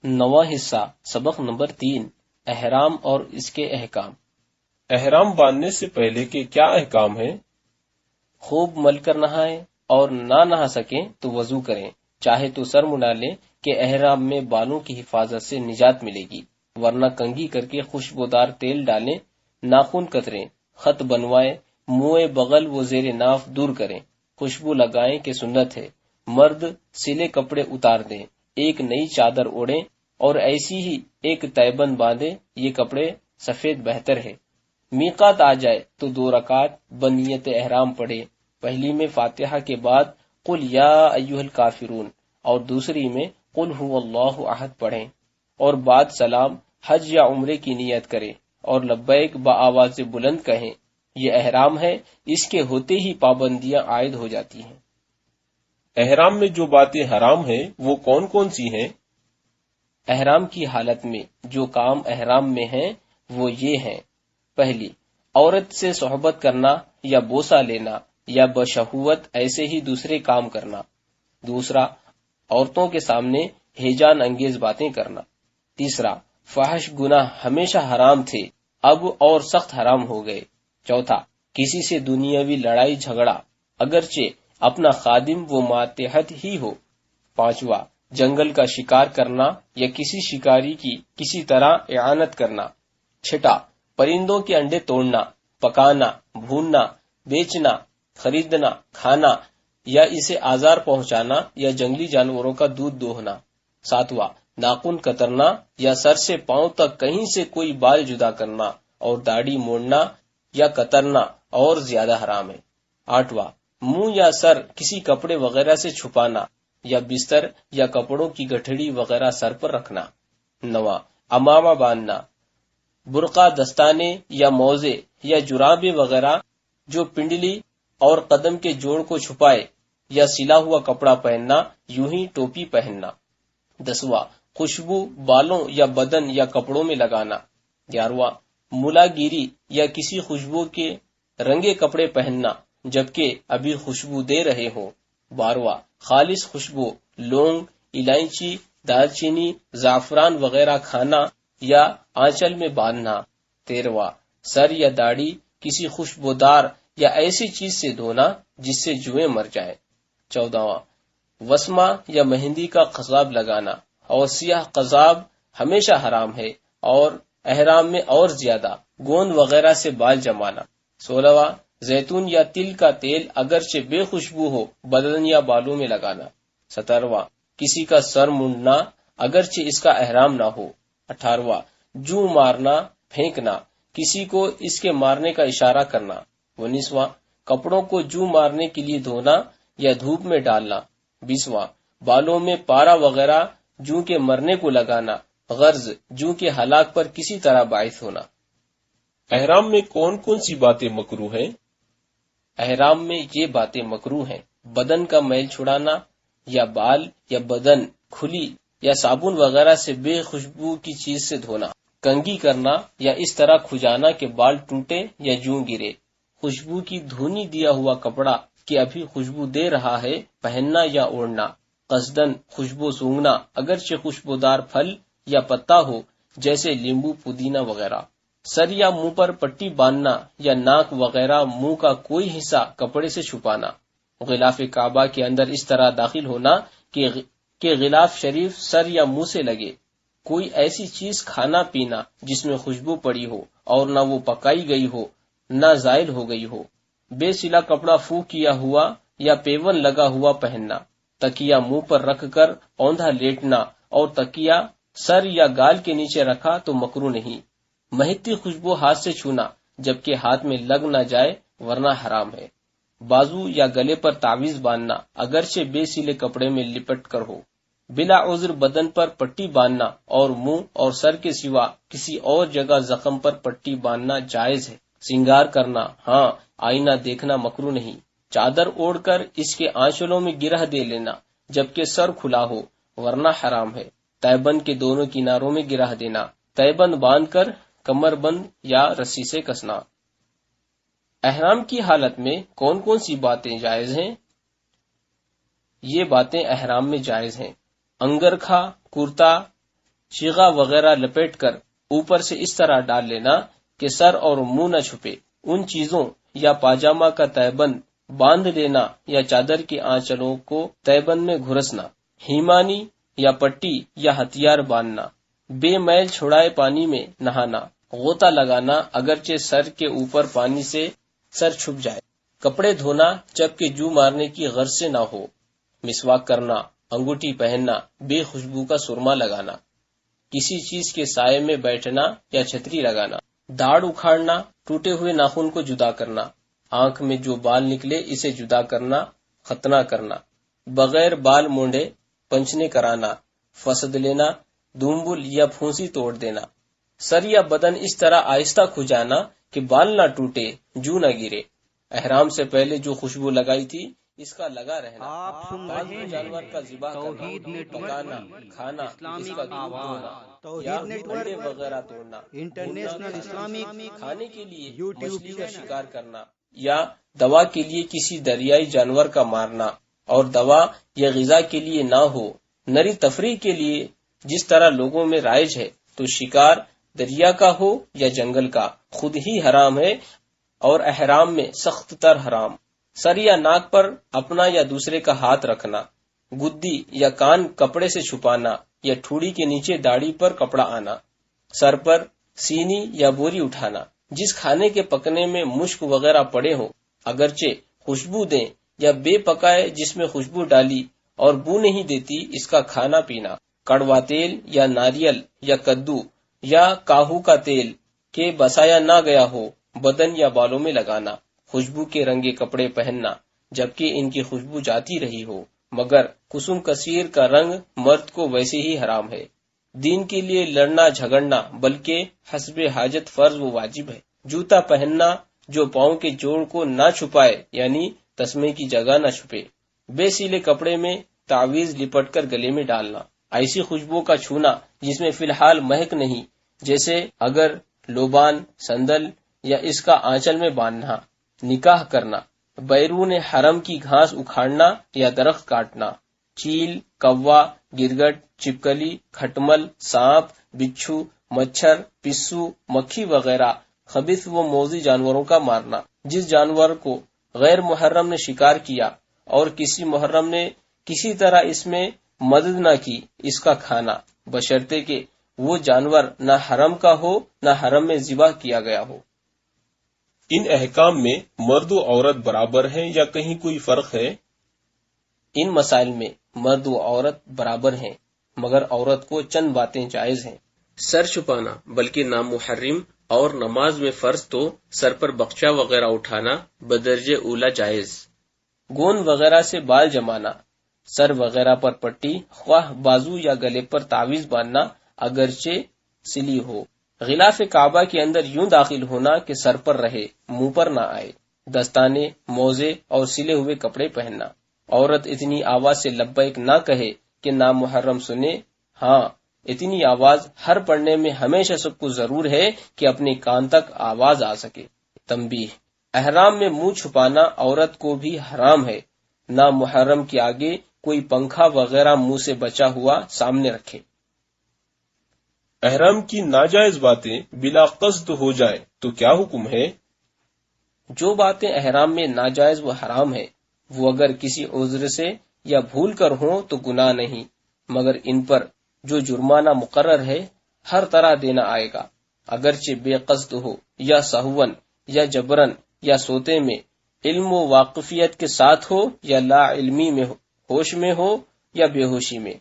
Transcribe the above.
نواں حصہ سبق نمبر 3 احرام اور اس کے احکام۔ احرام باندھنے سے پہلے کے کیا احکام ہیں؟ خوب مل کر نہائیں اور نہ نہا سکیں تو وضو کریں، چاہے تو سر منڈا لیں کہ احرام میں بالوں کی حفاظت سے نجات ملے گی، ورنہ کنگھی کر کے خوشبودار تیل ڈالیں، ناخن کتریں، خط بنوائیں، منہ بغل و زیر ناف دور کریں، خوشبو لگائیں کہ سنت ہے۔ مرد سلے کپڑے اتار دیں، ایک نئی چادر اوڑیں اور ایسی ہی ایک تیبند باندھیں، یہ کپڑے سفید بہتر ہے۔ میقات آ جائے تو 2 رکعت بنیت احرام پڑھے، پہلی میں فاتحہ کے بعد قل یا ایھا الکافرون اور دوسری میں قل ھو اللہ احد پڑھیں، اور بعد سلام حج یا عمرے کی نیت کریں اور لبیک بآواز بلند کہیں۔ یہ احرام ہے، اس کے ہوتے ہی پابندیاں عائد ہو جاتی ہیں۔ احرام میں جو باتیں حرام ہیں وہ کون کون سی ہیں؟ احرام کی حالت میں جو کام احرام میں ہیں وہ یہ ہیں: پہلی، عورت سے صحبت کرنا یا بوسہ لینا یا بشہوت ایسے ہی دوسرے کام کرنا۔ دوسرا، عورتوں کے سامنے ہیجان انگیز باتیں کرنا۔ تیسرا، فحش گناہ ہمیشہ حرام تھے، اب اور سخت حرام ہو گئے۔ چوتھا، کسی سے دنیاوی لڑائی جھگڑا اگرچہ اپنا خادم و ماتحت ہی ہو۔ پانچواں، جنگل کا شکار کرنا یا کسی شکاری کی کسی طرح اعانت کرنا۔ چھٹا، پرندوں کے انڈے توڑنا، پکانا، بھوننا، بیچنا، خریدنا، کھانا یا اسے آزار پہنچانا یا جنگلی جانوروں کا دودھ دوہنا۔ ساتواں، ناخن کترنا یا سر سے پاؤں تک کہیں سے کوئی بال جدا کرنا اور داڑھی موڑنا یا کترنا اور زیادہ حرام ہے۔ آٹھواں، منہ یا سر کسی کپڑے وغیرہ سے چھپانا یا بستر یا کپڑوں کی گٹھڑی وغیرہ سر پر رکھنا۔ نواں، امامہ باندھنا، برقع، دستانے یا موزے یا جرابیں وغیرہ جو پنڈلی اور قدم کے جوڑ کو چھپائے یا سلا ہوا کپڑا پہننا، یوں ہی ٹوپی پہننا۔ 10واں، خوشبو بالوں یا بدن یا کپڑوں میں لگانا۔ 11واں، ملا گیری یا کسی خوشبو کے رنگے کپڑے پہننا جبکہ ابھی خوشبو دے رہے ہوں۔ 12واں، خالص خوشبو لونگ، الائچی، دال چینی، زعفران وغیرہ کھانا یا آنچل میں باندھنا۔ 13واں، سر یا داڑھی کسی خوشبودار یا ایسی چیز سے دھونا جس سے جوئیں مر جائیں۔ 14واں، وسمہ یا مہندی کا قضاب لگانا اور سیاہ قضاب ہمیشہ حرام ہے، اور احرام میں اور زیادہ گوند وغیرہ سے بال جمانا۔ 16واں، زیتون یا تل کا تیل اگرچہ بے خوشبو ہو بدن یا بالوں میں لگانا۔ 17واں، کسی کا سر منڈنا اگرچہ اس کا احرام نہ ہو۔ 18واں، جو مارنا، پھینکنا، کسی کو اس کے مارنے کا اشارہ کرنا۔ 19واں، کپڑوں کو جو مارنے کے لیے دھونا یا دھوپ میں ڈالنا۔ 20واں، بالوں میں پارا وغیرہ جو کے مرنے کو لگانا، غرض جو کے ہلاک پر کسی طرح باعث ہونا۔ احرام میں کون کون سی باتیں مکروہ ہیں؟ احرام میں یہ باتیں مکروہ ہیں: بدن کا میل چھڑانا یا بال یا بدن کھلی یا صابن وغیرہ سے بے خوشبو کی چیز سے دھونا، کنگھی کرنا یا اس طرح کھجانا کہ بال ٹوٹے یا جوں گرے، خوشبو کی دھونی دیا ہوا کپڑا کہ ابھی خوشبو دے رہا ہے پہننا یا اوڑھنا، قصدن خوشبو سونگھنا اگرچہ خوشبودار پھل یا پتا ہو جیسے لیمبو، پودینہ وغیرہ، سر یا منہ پر پٹی باندھنا یا ناک وغیرہ منہ کا کوئی حصہ کپڑے سے چھپانا، غلاف کعبہ کے اندر اس طرح داخل ہونا کہ غلاف شریف سر یا منہ سے لگے، کوئی ایسی چیز کھانا پینا جس میں خوشبو پڑی ہو اور نہ وہ پکائی گئی ہو نہ زائل ہو گئی ہو، بے سلا کپڑا فو کیا ہوا یا پیون لگا ہوا پہننا، تکیا منہ پر رکھ کر اوندھا لیٹنا اور تکیا سر یا گال کے نیچے رکھا تو مکروہ نہیں، مہکتی خوشبو ہاتھ سے چھونا جبکہ ہاتھ میں لگ نہ جائے ورنہ حرام ہے، بازو یا گلے پر تعویذ باندھنا اگرچہ بے سلے کپڑے میں لپٹ کر ہو، بلا عذر بدن پر پٹی باندھنا اور منہ اور سر کے سوا کسی اور جگہ زخم پر پٹی باندھنا جائز ہے، سنگار کرنا، ہاں آئینہ دیکھنا مکروہ نہیں، چادر اوڑھ کر اس کے آنچلوں میں گرہ دے لینا جبکہ سر کھلا ہو ورنہ حرام ہے، تہبند کے دونوں کناروں میں گرہ دینا، تہبند باندھ کر کمر بند یا رسی سے کسنا۔ احرام کی حالت میں کون کون سی باتیں جائز ہیں؟ یہ باتیں احرام میں جائز ہیں: انگرکھا، کرتا، چیغا وغیرہ لپیٹ کر اوپر سے اس طرح ڈال لینا کہ سر اور منہ نہ چھپے، ان چیزوں یا پاجامہ کا تہبند باندھ لینا یا چادر کے آنچلوں کو تہبند میں گھرسنا، ہیمانی یا پٹی یا ہتھیار باندھنا، بے میل چھڑائے پانی میں نہانا، غوطہ لگانا اگرچہ سر کے اوپر پانی سے سر چھپ جائے، کپڑے دھونا جبکہ جو مارنے کی غرض سے نہ ہو، مسواک کرنا، انگوٹھی پہننا، بے خوشبو کا سرما لگانا، کسی چیز کے سائے میں بیٹھنا یا چھتری لگانا، داڑھ اکھاڑنا، ٹوٹے ہوئے ناخن کو جدا کرنا، آنکھ میں جو بال نکلے اسے جدا کرنا، ختنہ کرنا، بغیر بال مونڈے پنچنے کرانا، فسد لینا، دمبل یا پھونسی توڑ دینا، سر یا بدن اس طرح آہستہ کھجانا کہ بال نہ ٹوٹے، جو نہ گرے، احرام سے پہلے جو خوشبو لگائی تھی اس کا لگا رہنا، پالتو جانور کا ذبح کرنا، پکانا، کھانا، اس کا دودھ دوہنا یا انڈے وغیرہ توڑنا، انٹرنیشنل اسلامک کھانے کے لیے مچھلی کا شکار کرنا یا دوا کے لیے کسی دریائی جانور کا مارنا، اور دوا یا غذا کے لیے نہ ہو، نری تفریح کے لیے جس طرح لوگوں میں رائج ہے، تو شکار دریا کا ہو یا جنگل کا خود ہی حرام ہے، اور احرام میں سخت تر حرام۔ سر یا ناک پر اپنا یا دوسرے کا ہاتھ رکھنا، گدی یا کان کپڑے سے چھپانا یا ٹھوڑی کے نیچے داڑھی پر کپڑا آنا، سر پر سینی یا بوری اٹھانا، جس کھانے کے پکنے میں مشک وغیرہ پڑے ہو اگرچہ خوشبو دیں، یا بے پکائے جس میں خوشبو ڈالی اور بو نہیں دیتی اس کا کھانا پینا، کڑوا تیل یا ناریل یا کدو یا کاہو کا تیل کے بسایا نہ گیا ہو بدن یا بالوں میں لگانا، خوشبو کے رنگے کپڑے پہننا جبکہ ان کی خوشبو جاتی رہی ہو، مگر کسم کثیر کا رنگ مرد کو ویسے ہی حرام ہے۔ دین کے لیے لڑنا جھگڑنا بلکہ حسب حاجت فرض و واجب ہے۔ جوتا پہننا جو پاؤں کے جوڑ کو نہ چھپائے یعنی تسمے کی جگہ نہ چھپے، بے سیلے کپڑے میں تعویذ لپٹ کر گلے میں ڈالنا، ایسی خوشبو کا چھونا جس میں فی الحال مہک نہیں، جیسے اگر لوبان، سندل یا اس کا آنچل میں باندھنا، نکاح کرنا، بیرون حرم کی گھاس اکھاڑنا یا درخت کاٹنا، چیل، کوا، گرگٹ، چپکلی، کھٹمل، سانپ، بچھو، مچھر، پسو، مکھی وغیرہ خبیث و موذی جانوروں کا مارنا، جس جانور کو غیر محرم نے شکار کیا اور کسی محرم نے کسی طرح اس میں مدد نہ کی، اس کا کھانا، بشرطے کہ وہ جانور نہ حرم کا ہو نہ حرم میں ذبح کیا گیا ہو۔ ان احکام میں مرد و عورت برابر ہیں یا کہیں کوئی فرق ہے؟ ان مسائل میں مرد و عورت برابر ہیں، مگر عورت کو چند باتیں جائز ہیں۔ سر چھپانا بلکہ نامحرم اور نماز میں فرض تو سر پر بخچہ وغیرہ اٹھانا بدرجہ اولا جائز، گون وغیرہ سے بال جمانا، سر وغیرہ پر پٹی، خواہ بازو یا گلے پر تعویذ باندھنا اگرچہ سلی ہو، غلاف کعبہ کے اندر یوں داخل ہونا کہ سر پر رہے، منہ پر نہ آئے، دستانے، موزے اور سلے ہوئے کپڑے پہننا، عورت اتنی آواز سے لبیک نہ کہے کہ نامحرم سنے، ہاں اتنی آواز ہر پڑھنے میں ہمیشہ سب کو ضرور ہے کہ اپنے کان تک آواز آ سکے۔ تنبیہ: احرام میں منہ چھپانا عورت کو بھی حرام ہے، نامحرم کے آگے کوئی پنکھا وغیرہ منہ سے بچا ہوا سامنے رکھے۔ احرام کی ناجائز باتیں بلا قصد ہو جائیں تو کیا حکم ہے؟ جو باتیں احرام میں ناجائز و حرام ہے وہ اگر کسی عذر سے یا بھول کر ہوں تو گناہ نہیں، مگر ان پر جو جرمانہ مقرر ہے ہر طرح دینا آئے گا، اگرچہ بے قصد ہو یا سہون یا جبرن یا سوتے میں، علم و واقفیت کے ساتھ ہو یا لا علمی میں ہو، ہوش میں ہو یا بے ہوشی میں۔